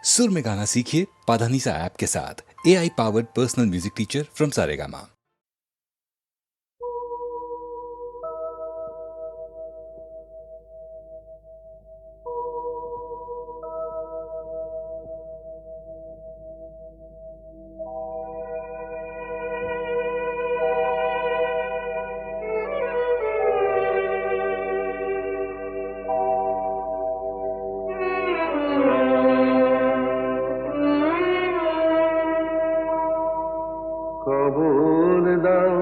सुर में गाना सीखिए पाधानीसा ऐप के साथ। AI powered personal music teacher from Saregama. খবর দাও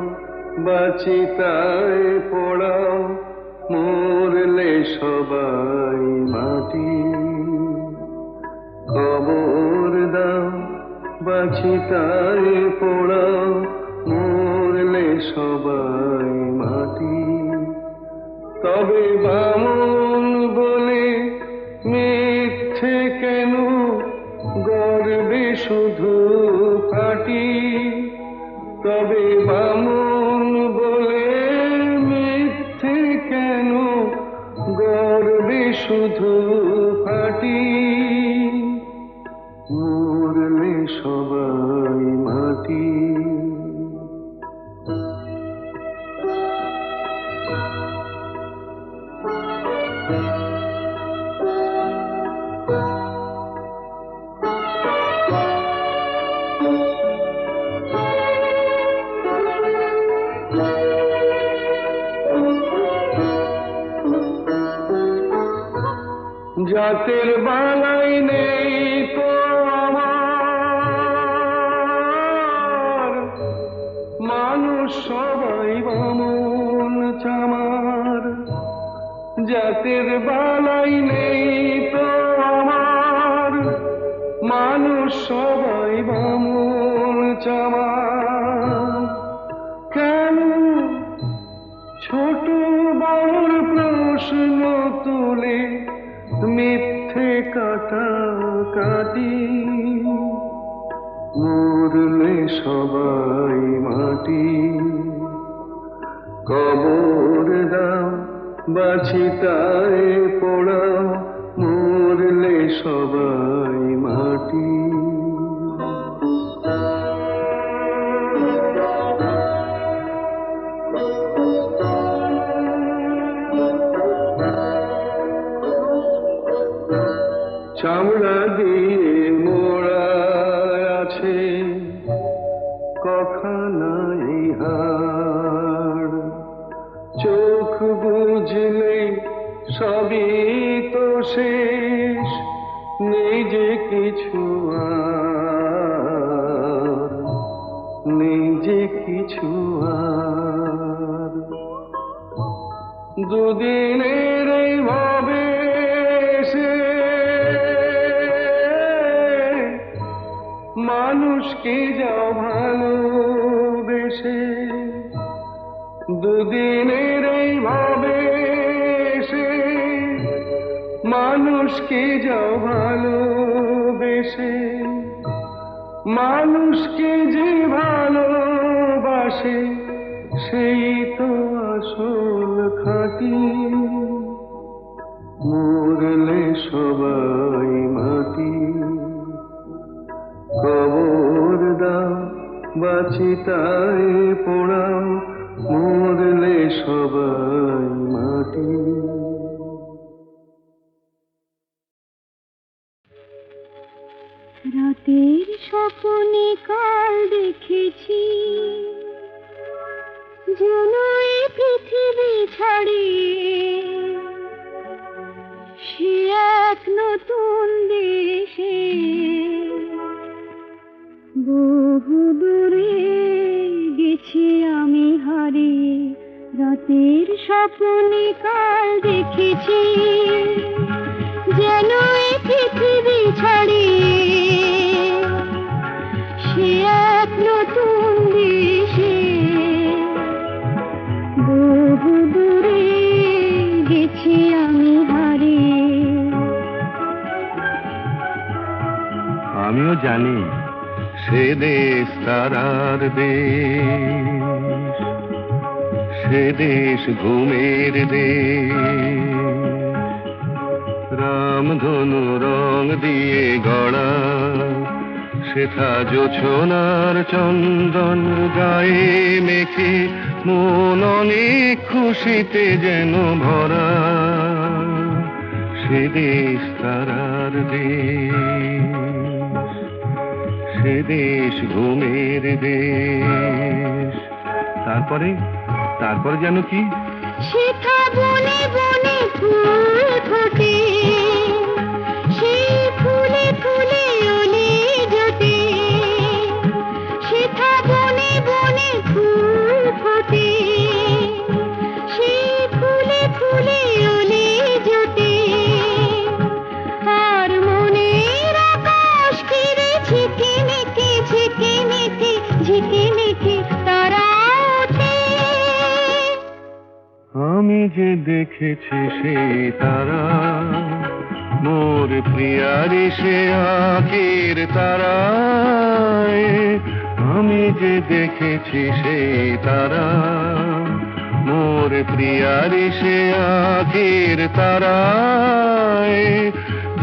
বাচিতায় পড়াও মরলে সবাই মাটি। খবর দাও বাচিতায় পড়াও মরলে সবাই মাটি। তবে বামন বলে মিথ্যে কেন গর্বে শুধু ফাটি। তবে বামন বলে মিথ্যে কেন গর্বে শুধু ফাটি। মরলে সবাই মাটি। জাতের বালাই নেই তো আমার, মানুষ সবাই বামন চামার। জাতের বালাই নেই তো আমার, মানুষ সবাই বামন চামার। কেন ছোট বড় প্রশ্ন তুলে মিথ্যে কাটাকাটি। মরলে সবাই মাটি। কবর দাও বাচিতায় পোড়াও মরলে সবাই মাটি। চামড়া দিয়ে মোড়া আছে কখানাই হাড়। চোখ বুঝলে সবই তো শেষ, নেই যে কিছু আর, নেই যে কিছু আর। দুদিনের এই ভাবে মানুষকে যাও ভালোবেসে। দুদিনের এই ভাবে মানুষকে যাও ভালোবেসে। মানুষকে যে ভালোবাসে সেই তো আসল খাঁটি। মরলে সবাই মাটি। খবর দাও বাচিতায় পোড়াও মরলে সবাই মাটি। রাতের স্বপ্নে কাল দেখেছি যেন এই পৃথিবী ছাড়িয়ে সে এক নতুন দেশে। বহু দূরে গেছি আমি হারিয়ে। রাতের স্বপ্নে কাল দেখেছি যেন এই পৃথিবী ছাড়িয়ে সে এক নতুন দেশে। বহু দূরে গেছি আমি হারিয়ে। আমিও জানি সে দেশ তারার দেশ, সে দেশ ঘুমের দেশ। রামধনু রং দিয়ে গড়া সেথা জোছনার চন্দন গায়ে মেখে মন অনেক খুশিতে যেন ভরা সে দেশ তারার দেশ, সে দেশ ঘুমের দেশ। তারপরে যেন কি সেথা বনে বনে ফুল ফোটে, সেই ফুলে ফুলে ওলে জোটে। সেথা বনে বনে ফুল ফোটে, সেই ফুলে ফুলে ওলে জোটে। আর মনের আকাশ ঘিরে ঝিকিমিকি ঝিকিমিকি ঝিকিমিকি তারা ওঠে। আমি যে দেখেছি সেই তারা মোর প্রিয়ারি সে আঁখের তারায়। আমি যে দেখেছি সেই তারা মোর প্রিয়ারি সে আঁখের তারায়।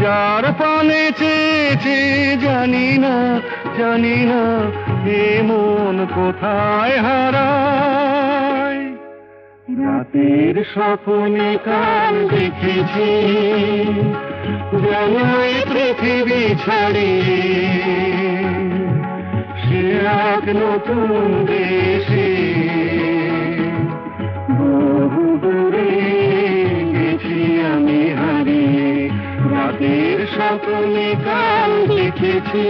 যার পানে চেয়েছে জানি না এ মন কোথায় হারায়। রাতের স্বপ্নে কাল দেখেছি যেন এই পৃথিবী ছাড়িয়ে সে এক নতুন দেশে। বহু দূরে গেছি আমি হারিয়ে, রাতের স্বপ্নে কাল দেখেছি।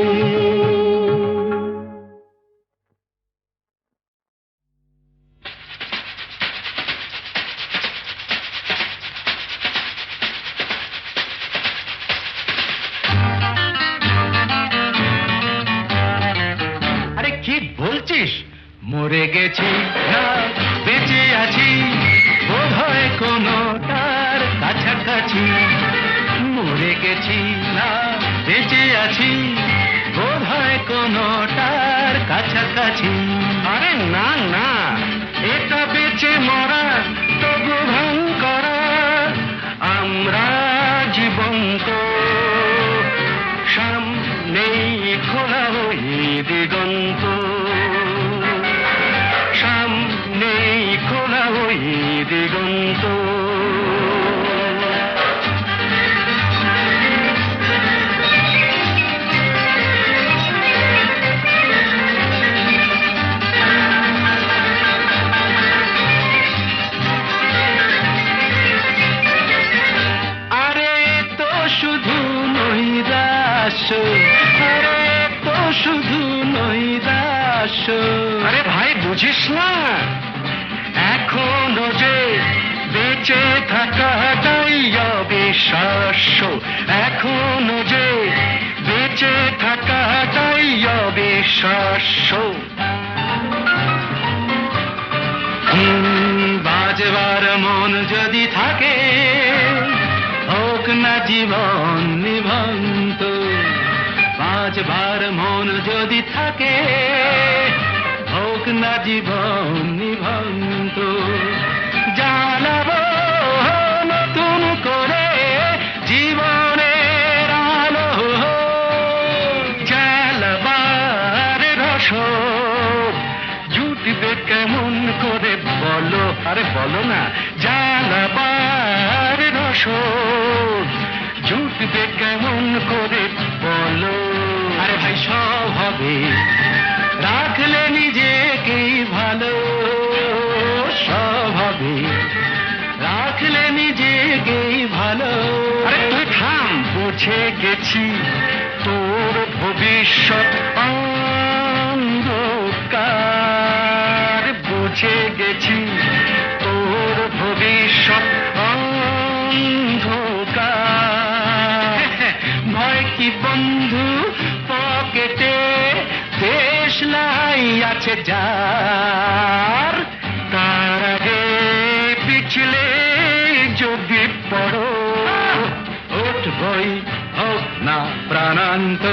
মরে গেছি না বেঁচে আছি বোধ হয় কোনো তার কাছাকাছি। মরে গেছি না বেঁচে আছি বোধ হয় কোনো তার কাছাকাছি। আরে না না, এটা বেঁচে মরা তবু ভাঙ করা। আমরা জীবন্ত সামনেই খোলা ওই দিগন্ত, সামনেই খোলা ওই দিগন্ত। আরে তো শুধু নৈরাশ, আরে তো শুধু নৈরাশ। আরে ভাই বুঝিস না, এখনো যে বেঁচে থাকাটাই অবিশ্বাস্য। এখনো যে বেঁচে থাকাটাই অবিশ্বাস্য। বাজবার মন যদি থাকে হোক না জীবন নিভন্ত। বাজবার মন যদি থাকে হোক না জীবন নিভন্ত। জানাবো নতুন করে জীবনের আলো, জ্বালাবার রসদ জুটবে কেমন করে বলো। আরে বলো না, জ্বালাবার রসদ জুটবে কেমন করে বলো। আরে ভাই সব হবে রাখলে নিজেকেই ভালো, সব হবে রাখলে নিজেকেই ভালো। আরে তুই থাম, বুঝে গেছি তোর ভবিষ্যৎ অন্ধকার। বুঝে গেছি তোর ভবিষ্যৎ অন্ধকার। ভয় কি বন্ধু পকেটে, দেশলাই আছে যার। তার আগে পিছলে যদি পড়ো, উঠবই হোক না প্রাণান্ত,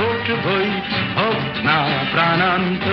উঠবই হোক না প্রাণান্ত।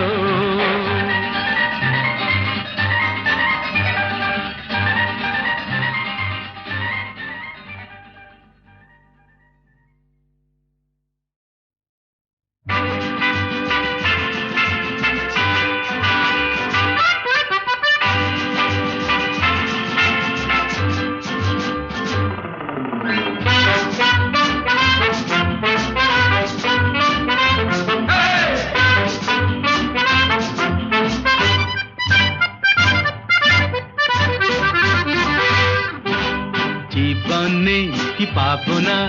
ভাবনা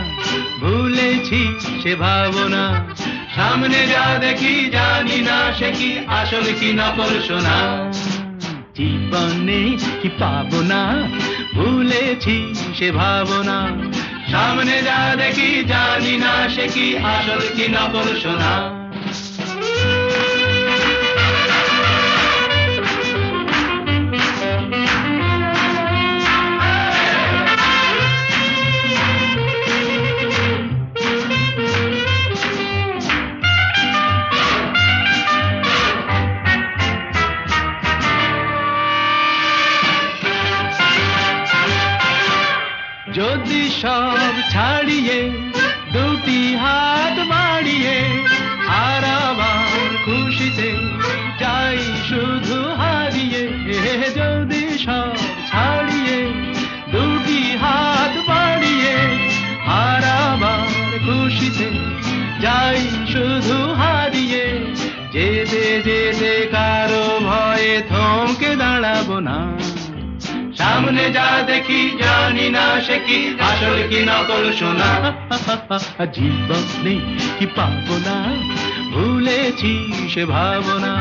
ভুলেছি সে ভাবনা সামনে যা দেখি জানি না সে কি আসল কি নকল সোনা জীবনে কি পাবো না ভুলেছি সে ভাবনা সামনে যা দেখি জানি না সে কি আসল কি নকল সোনা যদি সব ছাড়িয়ে দুটি হাত বাড়িয়ে আর আবার খুশিতে যাই শুধু হারিয়ে যদি সব ছাড়িয়ে দুটি হাত বাড়িয়ে আর আবার খুশিতে যাই শুধু হারিয়ে যেতে যেতে কারো ভয়ে থমকে দাঁড়াবো না সামনে যা দেখি জানি না সে কি আসল কি নকল সোনা জীবনে কি পাবো না ভুলেছি সে ভাবনা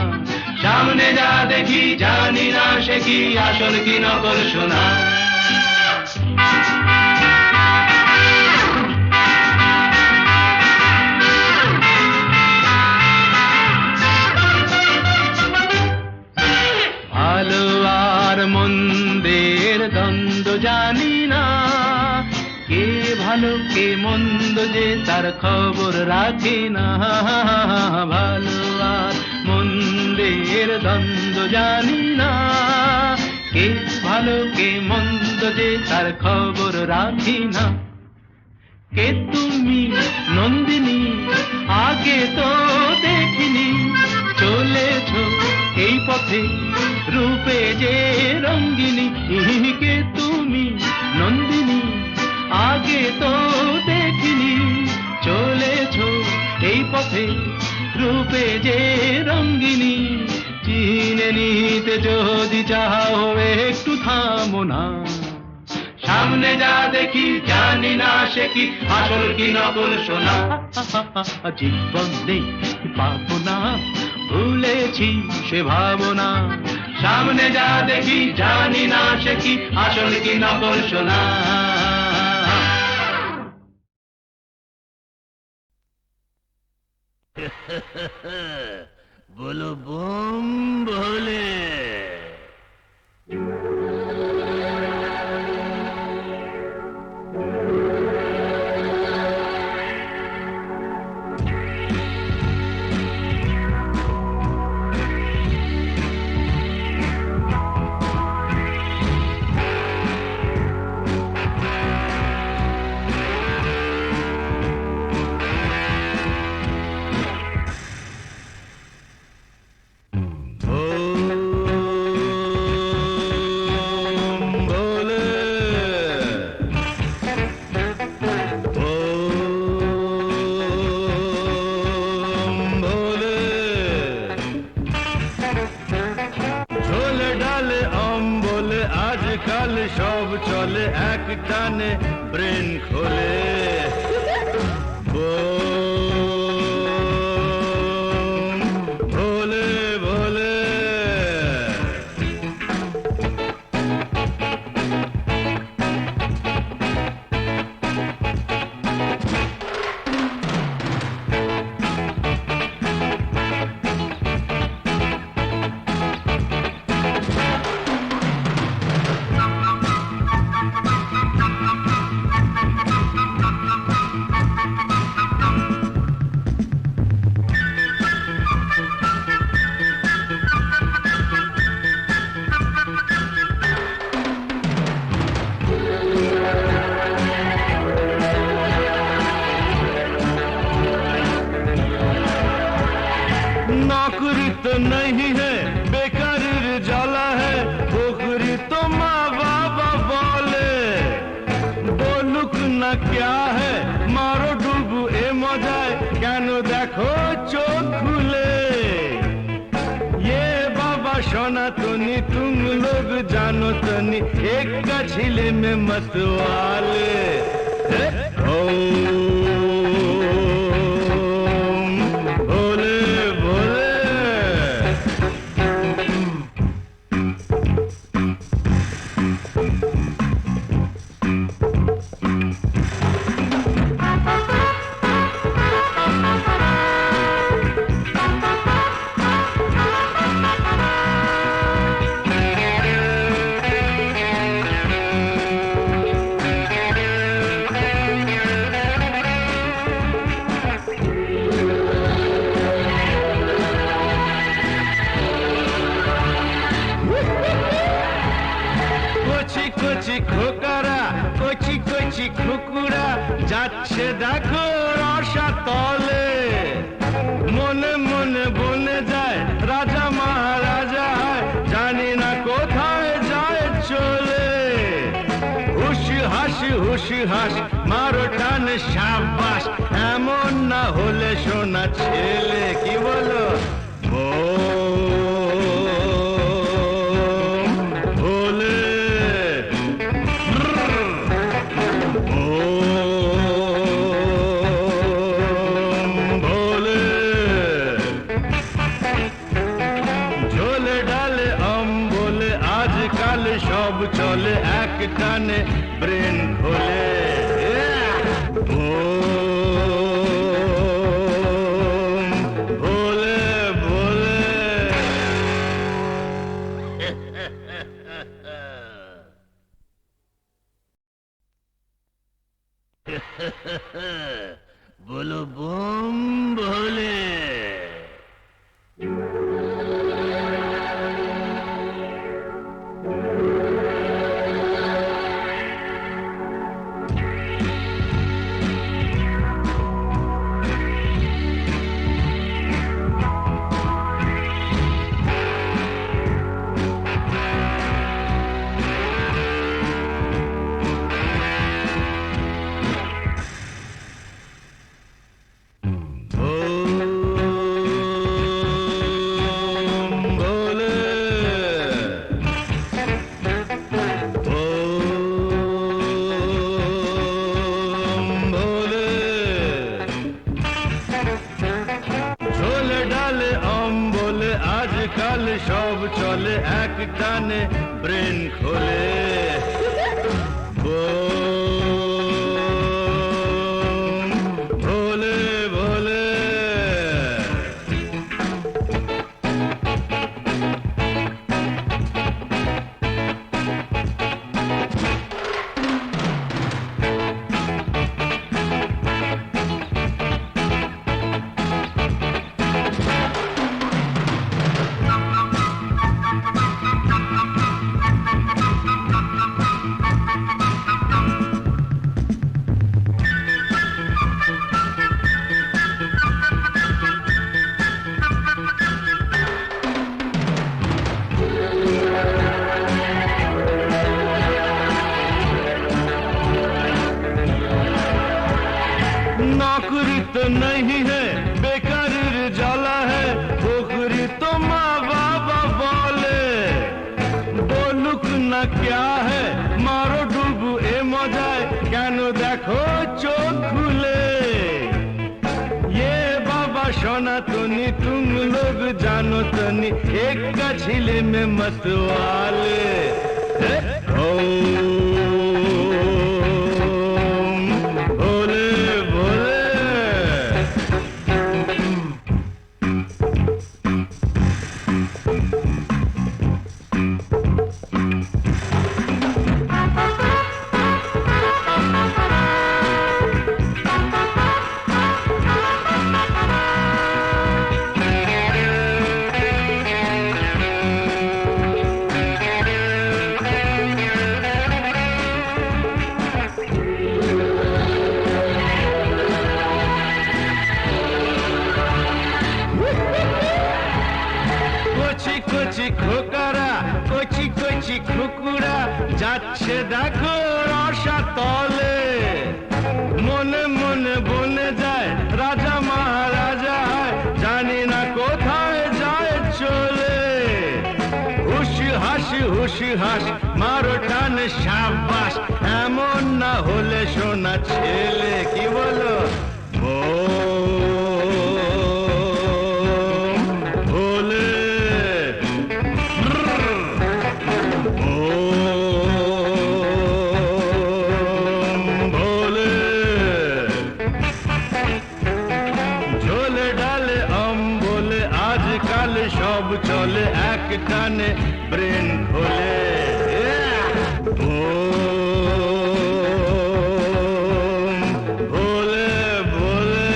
সামনে যা দেখি জানি না সে কি আসল কি নকল সোনা ভালো আর মন্দের দ্বন্দ্ব জানি না কে ভালো কে মন্দ যে তার খবর রাখে না ভালো আর মন্দের দ্বন্দ্ব জানি না কে ভালো কে মন্দ যে তার খবর রাখি না কে তুমি নন্দিনী আগে তো দেখিনি চলেছ এই পথে রূপে যে রঙ্গিনী কে তুমি নন্দিনী আগে তো দেখিনি চলেছ এই পথে রূপে যে রঙ্গিনী চিনে নিতে যদি চাও একটু থামো না সামনে যা দেখি জানি না সে কি আসল কি নকল সোনা জীবন নেই পাবো না ভুলেছি সে ভাবনা সামনে যা দেখি জানি না সে কি আসল কি নকল সোনা বলো বম ভোলে সব চলে এক টানে ব্রেন খোলে ভোলে ভোলে नौकरी तो नहीं है बेकारी जाला है पोखरी तो माँ बाबा बोले बोलुक ना क्या है मारो डूबू ए मजाए क्यों देखो चोख खुले ये बाबा सनातनी तुम लोग जानो तनी एक का झीले में मत वाले ভোলে ভোলে কচি কচি খোকারা কচি কচি খুকুরা যাচ্ছে দেখো রসা তলে মনে মনে বনে যায় রাজা মহারাজা হয় জানি না কোথায় যায় চলে হুশি হাস মারো টান সাবাস এমন না হলে সোনা ছেলে কি বলো ভোলে ভোলে ঝোলে ডালে অম্বলে আজকাল সব চলে এক টানে ব্রেন খোলে ভোলে ভোলে बोलो बम भोले আজকাল সব চলে এক টানে ব্রেন খোলে ভোলে ভোলে नौकरी तो नहीं है बेकार जाला है नौकरी तो माँ बाबा बोले बोलुक ना क्या है मारो डूबू ए मजाए क्यों देखो चोख खुले ये बाबा सनातनी तुम लोग जानो तनी एक का झीले में मतवाले কচি খোকারা কচি কচি খুকুরা যাচ্ছে দেখো রসা তলে মনে মনে বনে যায় রাজা মহারাজা হয় জানি না কোথায় যায় চলে হুশি হাস মারো টান সাবাস এমন না হলে সোনা ছেলে কি বলো ভোলে ভোলে ঝোলে ডালে বলে আজকাল সব চলে এক টানে ব্রেন খোলে ভোলে ভোলে